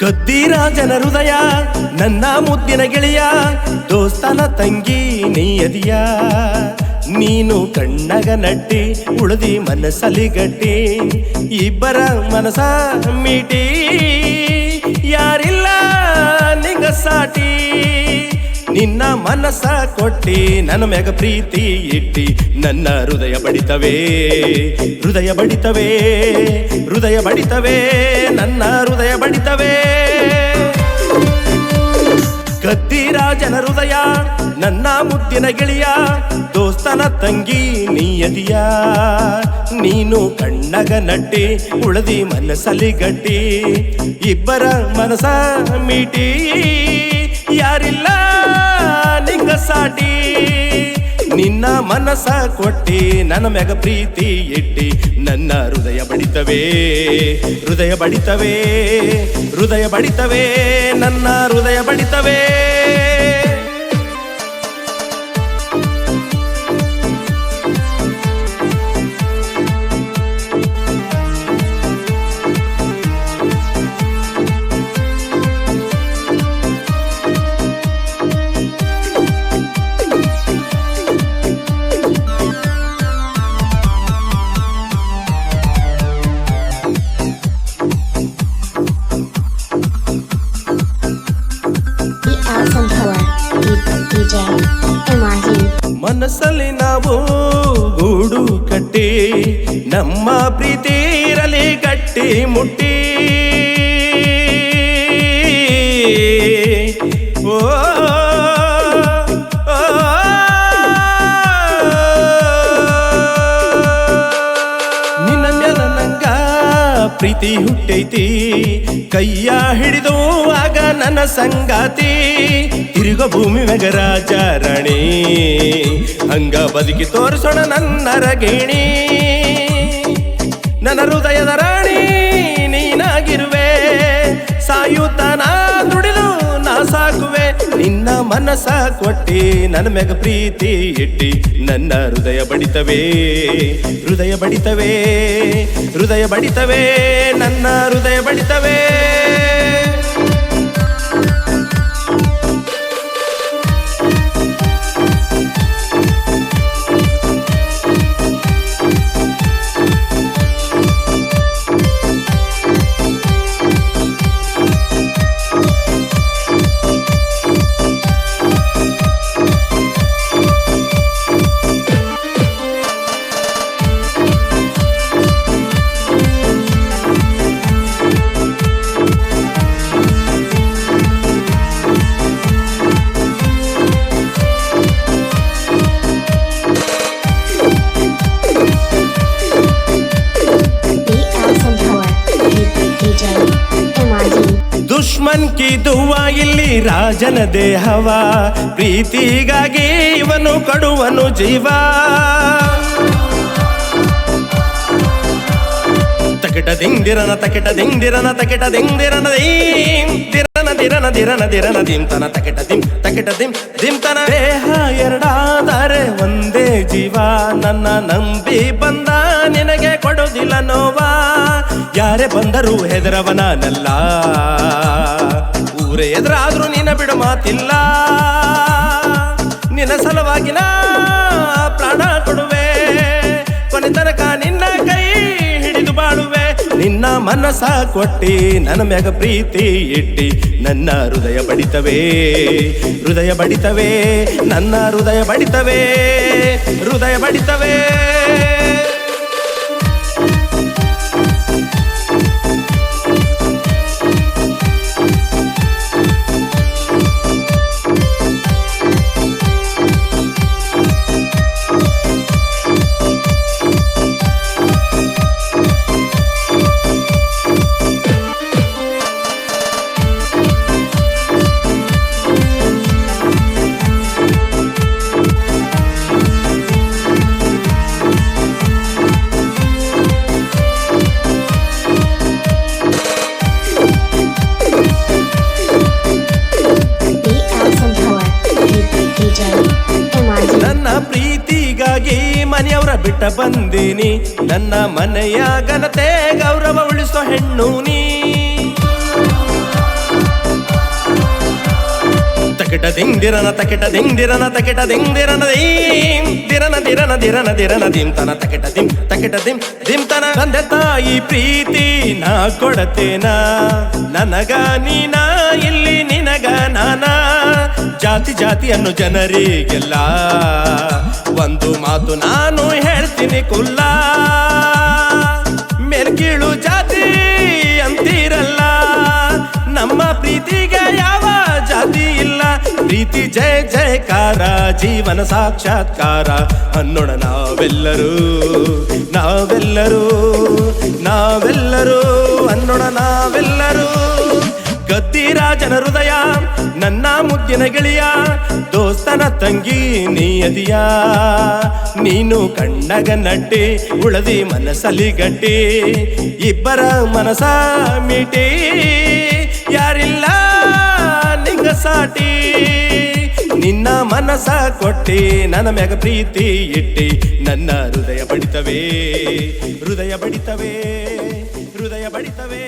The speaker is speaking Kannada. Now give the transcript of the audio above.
ಕದ್ದಿರಾಜನ ಹೃದಯ ನನ್ನ ಮುದ್ದಿನ ಗೆಳೆಯ ದೋಸ್ತನ ತಂಗಿ ನೀಯದಿಯ ನೀನು ಕಣ್ಣಗ ನಟ್ಟಿ ಉಳಿದಿ ಮನಸ್ಸಲ್ಲಿ ಗಟ್ಟಿ ಇಬ್ಬರ ಮನಸ ಮೀಟಿ ಯಾರಿಲ್ಲ ನಿಂಗ ಸಾಟಿ ನಿನ್ನ ಮನಸ್ಸ ಕೊಟ್ಟಿ ನನ್ನ ಮ್ಯಾಗ ಪ್ರೀತಿ ಇಟ್ಟಿ ನನ್ನ ಹೃದಯ ಬಡಿತವೇ ಹೃದಯ ಬಡಿತವೇ ಹೃದಯ ಬಡಿತವೇ ನನ್ನ ಹೃದಯ ಬಡಿತವೇ ಕದ್ದಿರಾಜನ ಹೃದಯ ನನ್ನ ಮುದ್ದಿನ ಗೆಳೆಯ ದೋಸ್ತನ ತಂಗಿ ನೀಯದಿಯ ನೀನು ಕಣ್ಣಗ ನಟ್ಟಿ ಉಳದಿ ಮನಸ್ಸಲ್ಲಿ ಗಟ್ಟಿ ಇಬ್ಬರ ಮನಸ ಮೀಟಿ ಯಾರಿಲ್ಲ ನಿಂಗ ಸಾಟಿ ನಿನ್ನ ಮನಸ್ಸ ಕೊಟ್ಟಿ ನನ್ನ ಮ್ಯಾಗ ಪ್ರೀತಿ ಇಟ್ಟಿ ನನ್ನ ಹೃದಯ ಬಡಿತವೇ ಹೃದಯ ಬಡಿತವೇ ಹೃದಯ ಬಡಿತವೇ ನನ್ನ ಹೃದಯ ಬಡಿತವೇ ಮನಸ್ಸಲ್ಲಿ ನಾವು ಗೂಡು ಕಟ್ಟಿ ನಮ್ಮ ಪ್ರೀತಿ ಇರಲಿ ಗಟ್ಟಿ ಮುಟ್ಟಿ ಓ ನಿನ್ನ ಮ್ಯಾಲ ನಂಗ ಪ್ರೀತಿ ಹುಟ್ಟೈತಿ ಕೈಯ ಹಿಡಿದು ಆಗ ನನ್ನ ಸಂಗಾತಿ ತಿರುಗ ಭೂಮಿ ಮ್ಯಾಗ ರಾಜ ರಾಣಿ ಹಂಗ ಬದುಕಿ ತೋರಿಸೋಣ ನನ್ನ ರಗಿಣಿ ನನ್ನ ಹೃದಯದ ರಾಣಿ ನೀನಾಗಿರುವೆ ಸಾಯುತ್ತಾನ ದುಡಿದು ನಾ ಸಾಕುವೆ ನಿನ್ನ ಮನಸ್ಸ ಕೊಟ್ಟಿ ನನ್ನ ಮ್ಯಾಗ ಪ್ರೀತಿ ಇಟ್ಟಿ ನನ್ನ ಹೃದಯ ಬಡಿತವೇ ಹೃದಯ ಬಡಿತವೇ ಹೃದಯ ಬಡಿತವೇ ನನ್ನ ಹೃದಯ ಬಡಿತವೇ ದುಶ್ಮನ್ ಕಿ ದುವಾ ಇಲ್ಲಿ ರಾಜನ ದೇಹವ ಪ್ರೀತಿಗಾಗಿ ಇವನು ಕೊಡುವನು ಜೀವ ತಕಿಟ ದಿಂದಿರನ ತಕಿಟ ದಿಂದಿರನ ತಕಿಟ ದಿಂದಿರನ ದಿರನ ದಿರನ ದಿರನ ದಿರನ ದಿಂತನ ತಕಿಟ ದಿಂ ದಿಂತನ ದೇಹ ಎರಡಾದರೆ ಒಂದೇ ಜೀವ ನನ್ನ ನಂಬಿ ಬಂದ ನಿನಗೆ ಕೊಡೋದಿಲ್ಲ ನೋವಾ ಯಾರೇ ಬಂದರೂ ಹೆದರವನಲ್ಲ ಊರೇ ಎದುರಾದ್ರೂ ನಿನ್ನ ಬಿಡು ಮಾತಿಲ್ಲ ನಿನ್ನ ಸಲುವಾಗಿ ನಾ ಪ್ರಾಣ ಕೊಡುವೆ ಕೊನೆ ತನಕ ನಿನ್ನ ಕೈ ಹಿಡಿದು ಬಾಳುವೆ ನಿನ್ನ ಮನಸ್ಸ ಕೊಟ್ಟಿ ನನ್ನ ಮ್ಯಾಗ ಪ್ರೀತಿ ಇಟ್ಟಿ ನನ್ನ ಹೃದಯ ಬಡಿತವೇ ಹೃದಯ ಬಡಿತವೇ ನನ್ನ ಹೃದಯ ಬಡಿತವೇ ಹೃದಯ ಬಡಿತವೇ ಮನೆಯವರ ಬಿಟ್ಟ ಬಂದೀನಿ ನನ್ನ ಮನೆಯ ಘನತೆ ಗೌರವ ಉಳಿಸೋ ಹೆಣ್ಣು ನೀ ತಕಿಟ ದಿಂದಿರನ ತಕಿಟ ದಿಂದಿರನ ತಕಿಟ ದಿಂದಿರನ ದೀಂ ದಿರನ ದಿರನ ದಿರನ ದಿರನ ದಿಂತನ ತಕಿಟ ದಿಂ ದಿಂತನ. ತಂದೆ ತಾಯಿ ಪ್ರೀತಿ ನಾ ಕೊಡತೇನ, ನನಗ ನೀನ ಇಲ್ಲಿ ನಿನಗ ನಾನ. ಜಾತಿ ಜಾತಿ ಅನ್ನೋ ಜನರಿಗೆಲ್ಲ ಒಂದು ಮಾತು ನಾನು ಹೇಳ್ತೀನಿ ಕುಲ್ಲ. ಮೇಲ್ಕೀಳು ಜಾತಿ ಅಂತೀರಲ್ಲ, ನಮ್ಮ ಪ್ರೀತಿಗೆ ಯಾವ ಜಾತಿ ಇಲ್ಲ. ಪ್ರೀತಿ ಜಯ ಜಯಕಾರ, ಜೀವನ ಸಾಕ್ಷಾತ್ಕಾರ ಅನ್ನೋಣ ನಾವೆಲ್ಲರೂ ನಾವೆಲ್ಲರೂ ನಾವೆಲ್ಲರೂ ಅನ್ನೋಣ ನಾವೆಲ್ಲರೂ. ಗದ್ದಿರಾಜನ ಹೃದಯ ನನ್ನ ಮುದ್ದಿನ ಗೆಳೆಯ, ದೋಸ್ತನ ತಂಗಿ ನೀಯದಿಯ. ನೀನು ಕಣ್ಣಗ ನಟ್ಟಿ ಉಳದಿ ಮನಸ್ಸಲ್ಲಿ ಗಟ್ಟಿ, ಇಬ್ಬರ ಮನಸ ಮೀಟಿ ಯಾರಿಲ್ಲ ನಿಂಗ ಸಾಟಿ. ನಿನ್ನ ಮನಸ ಕೊಟ್ಟಿ ನನ್ನ ಮ್ಯಾಗ ಪ್ರೀತಿ ಇಟ್ಟಿ, ನನ್ನ ಹೃದಯ ಬಡಿತವೇ ಹೃದಯ ಬಡಿತವೇ ಹೃದಯ ಬಡಿತವೇ.